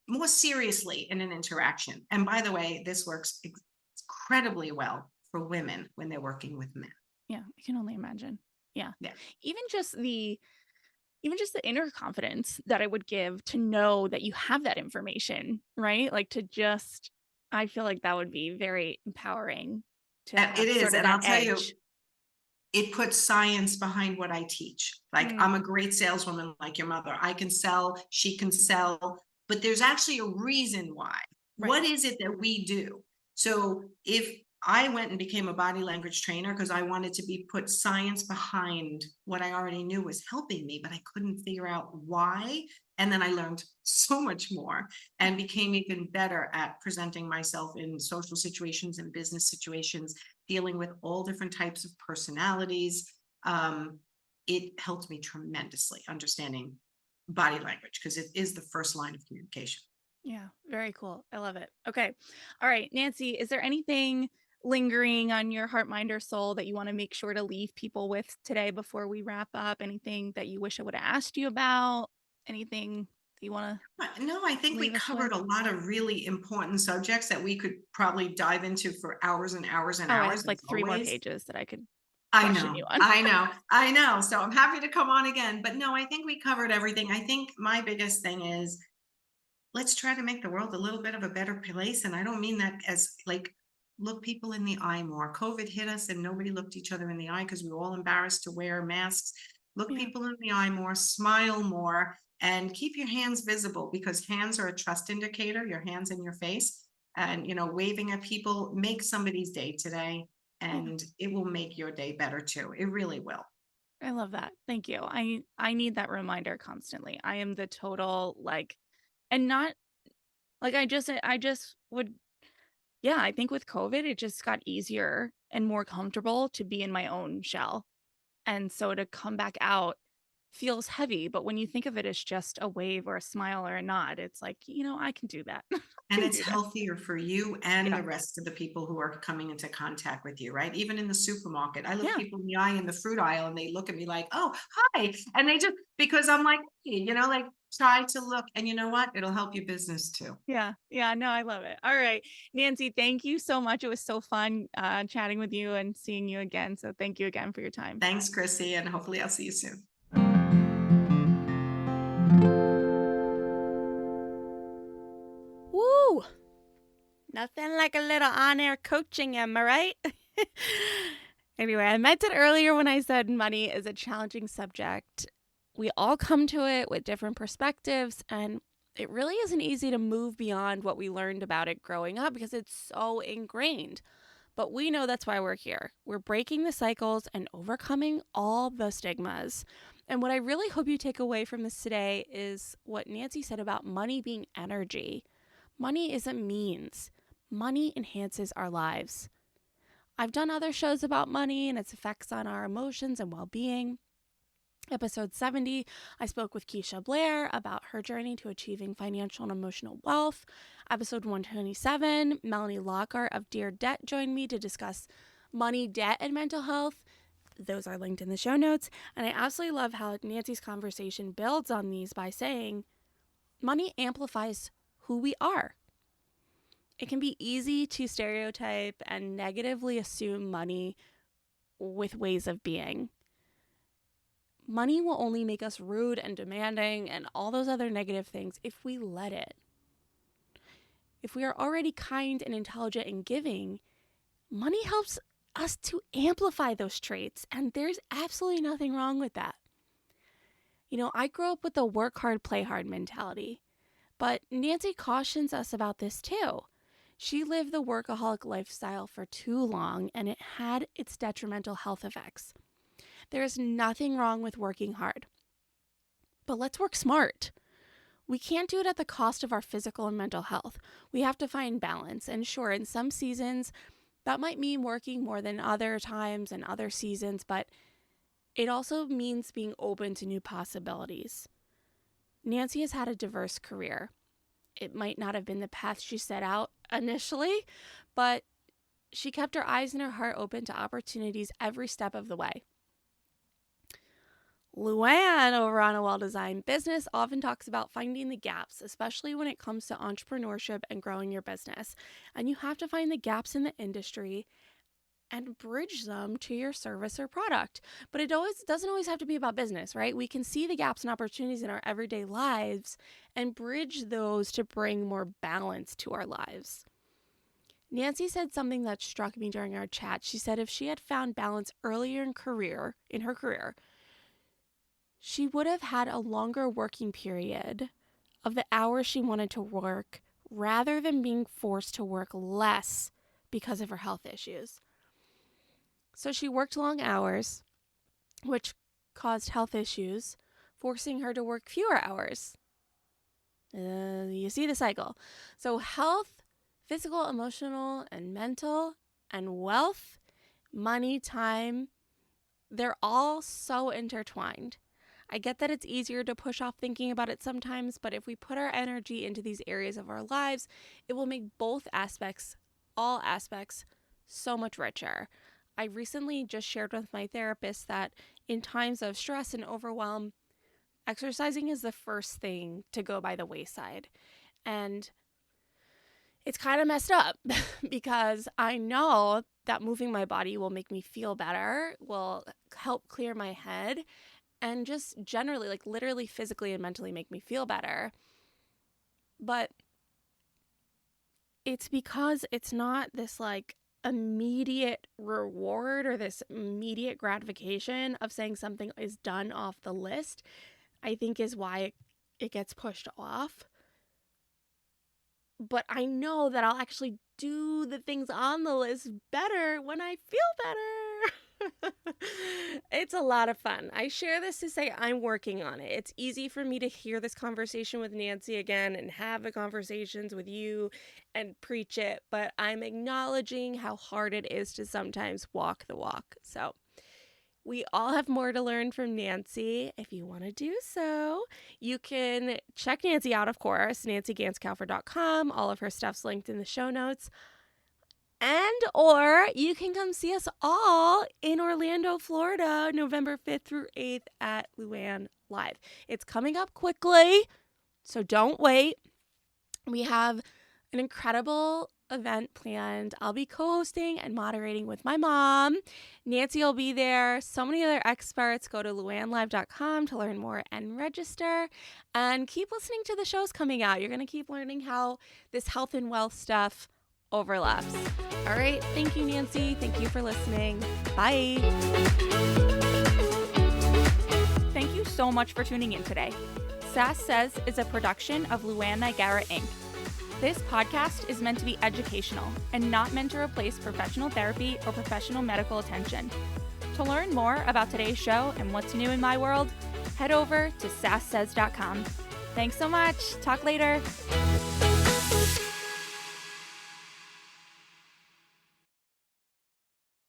more seriously in an interaction. And by the way, this works incredibly well for women when they're working with men.
Yeah, I can only imagine. Yeah.
Yeah.
Even just the inner confidence that I would give to know that you have that information, right? Like to just I feel like that would be very empowering to
It
have
is.
sort of
And
that
I'll tell you,
edge.
it puts science behind what I teach. Like I'm a great saleswoman like your mother. I can sell, she can sell, but there's actually a reason why.
Right.
What is it that we do? So if I went and became a body language trainer because I wanted to put science behind what I already knew was helping me, but I couldn't figure out why. And then I learned so much more and became even better at presenting myself in social situations and business situations, dealing with all different types of personalities. It helped me tremendously understanding body language because it is the first line of communication.
Yeah, very cool. I love it. Okay. All right, Nancy, is there anything lingering on your heart, mind, or soul that you want to make sure to leave people with today before we wrap up? Anything that you wish I would have asked you about? Anything that you want
No, I
to
think we
leave us with?
covered a lot of really important subjects that we could probably dive into for hours and hours and
Oh, I have
hours, as
like 3 more
always.
pages that I could
I
question
know,
you on.
I know, I know. So I'm happy to come on again. But no, I think we covered everything. I think my biggest thing is let's try to make the world a little bit of a better place. And I don't mean that as like look people in the eye more. COVID hit us and nobody looked each other in the eye because we were all embarrassed to wear masks. Look
Yeah.
people in the eye more, smile more, and keep your hands visible because hands are a trust indicator, your hands in your face. And, waving at people makes somebody's day today,
Yeah.
and it will make your day better too. It really will.
I love that. Thank you. I need that reminder constantly. I am the total like and not like I just would yeah, I think with COVID it just got easier and more comfortable to be in my own shell. And so to come back out feels heavy, but when you think of it as just a wave or a smile or a nod, it's like, I can do that. I
And
can
it's
do that.
healthier for you and
Yeah.
the rest of the people who are coming into contact with you, right? Even in the supermarket, I look
Yeah.
people in the eye in the fruit aisle and they look at me like, oh, hi. And they just, because I'm like, hey, like try to look. And you know what? It'll help your business too.
Yeah. Yeah. No, I love it. All right. Nancy, thank you so much. It was so fun chatting with you and seeing you again. So thank you again for your time.
Thanks, Chrissy. And hopefully I'll see you soon.
Woo! Nothing like a little on-air coaching, am I right? Anyway, I meant it earlier when I said money is a challenging subject. We all come to it with different perspectives, and it really isn't easy to move beyond what we learned about it growing up because it's so ingrained. But we know that's why we're here. We're breaking the cycles and overcoming all the stigmas. And what I really hope you take away from this today is what Nancy said about money being energy. Money isn't means. Money enhances our lives. I've done other shows about money and its effects on our emotions and well-being. Episode 70, I spoke with Keisha Blair about her journey to achieving financial and emotional wealth. Episode 127, Melanie Lockhart of Dear Debt joined me to discuss money, debt, and mental health. Those are linked in the show notes. And I absolutely love how Nancy's conversation builds on these by saying, money amplifies who we are. It can be easy to stereotype and negatively assume money with ways of being. Money will only make us rude and demanding and all those other negative things if we let it. If we are already kind and intelligent and giving, money helps us to amplify those traits, and there's absolutely nothing wrong with that. I grew up with the work hard, play hard mentality, but Nancy cautions us about this too. She lived the workaholic lifestyle for too long, and it had its detrimental health effects. There is nothing wrong with working hard, but let's work smart. We can't do it at the cost of our physical and mental health. We have to find balance. And sure, in some seasons, that might mean working more than other times and other seasons, but it also means being open to new possibilities. Nancy has had a diverse career. It might not have been the path she set out initially, but she kept her eyes and her heart open to opportunities every step of the way. Luann over on A Well-Designed Business often talks about finding the gaps, especially when it comes to entrepreneurship and growing your business. And you have to find the gaps in the industry and bridge them to your service or product. But it doesn't always have to be about business, right? We can see the gaps and opportunities in our everyday lives and bridge those to bring more balance to our lives. Nancy said something that struck me during our chat. She said if she had found balance earlier in her career, she would have had a longer working period of the hours she wanted to work rather than being forced to work less because of her health issues. So she worked long hours, which caused health issues, forcing her to work fewer hours. You see the cycle. So health, physical, emotional, and mental, and wealth, money, time, they're all so intertwined. I get that it's easier to push off thinking about it sometimes, but if we put our energy into these areas of our lives, it will make all aspects, so much richer. I recently just shared with my therapist that in times of stress and overwhelm, exercising is the first thing to go by the wayside. And it's kind of messed up because I know that moving my body will make me feel better, will help clear my head, and just generally, literally physically and mentally make me feel better. But it's because it's not this immediate reward or this immediate gratification of saying something is done off the list, I think is why it gets pushed off. But I know that I'll actually do the things on the list better when I feel better. It's a lot of fun. I share this to say I'm working on it. It's easy for me to hear this conversation with Nancy again and have the conversations with you and preach it, but I'm acknowledging how hard it is to sometimes walk the walk. So we all have more to learn from Nancy. If you want to do so, you can check Nancy out, of course, nancyganzekaufer.com. All of her stuff's linked in the show notes. Or you can come see us all in Orlando, Florida, November 5th through 8th at Luann Live. It's coming up quickly, so don't wait. We have an incredible event planned. I'll be co-hosting and moderating with my mom. Nancy will be there. So many other experts. Go to luannlive.com to learn more and register. And keep listening to the shows coming out. You're going to keep learning how this health and wealth stuff overlaps. All right. Thank you, Nancy. Thank you for listening. Bye. Thank you so much for tuning in today. Sass Says is a production of Luann Nigara, Inc. This podcast is meant to be educational and not meant to replace professional therapy or professional medical attention. To learn more about today's show and what's new in my world, head over to sasssays.com. Thanks so much. Talk later.